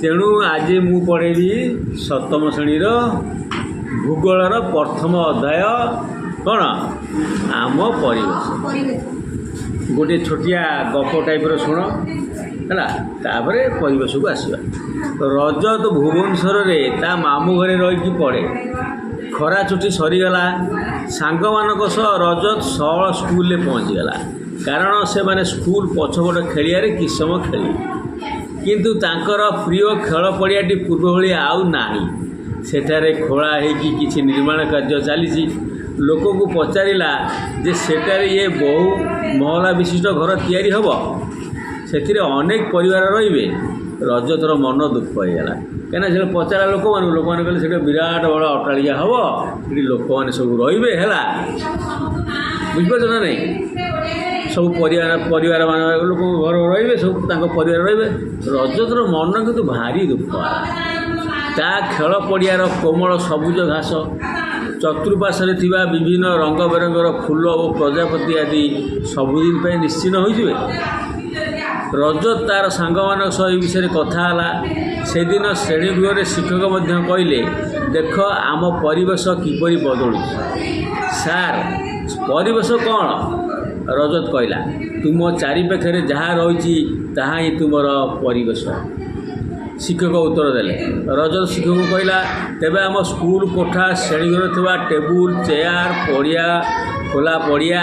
तेणु आज मु पढ़ेबी सप्तम श्रेणीर भूगोलर प्रथम अध्याय कौन आम परिवेश गोटे छोटिया गप टाइप शुण है तापर परिवेश को आसवा। रजत भुवनेश्वर रे ता मामू घरे रही पढ़े खरा छुट्टी सरीगला सांग मानक सह रजत सहल स्कूल पहुँचीगला कारण से माने स्कूल पछपट खेलिया कि समय खेली किंतु तांकर प्रिय खेल पड़ियाटी पूर्व भली आउ नाही सेठारे खोला होगी किसी निर्माण कार्य चली लोक को पचारा जे सेठारे ये बहु महला विशिष्ट घर तैयारी हब से अनेक परिवार रे रजतर मन दुख होगा कहीं से पचारा लोक मैंने कहले से विराट बड़ अट्टालिका हम ये लोक मैंने सब रे है बुझीपार ना नहीं सब परिवार मान लोक घर रे सब परिवार रे रजतर मन कितु भारी दुख ता खेल पड़ियार कोमल सबुज घास चतुर्पार्श्वे थिबा विभिन्न रंग बेरंगर फूल और प्रजापति आदि सबुदिन पे निश्चिन्न होइजिबे। रजत तार सांग मानक सह विषय कथा से दिन श्रेणी गृह शिक्षक कहले देख आम परिवेश किपरि बदलुछि सार परिवेश कौन रजत कहला तुम चारिपाखे जहाँ रही ताहा ही तुमर परिवेश शिक्षक उत्तर देले रजत शिक्षक कहला तेबे आम स्कूल कोठा श्रेणीघर थिबा टेबुल चेयर पड़िया खोला पड़िया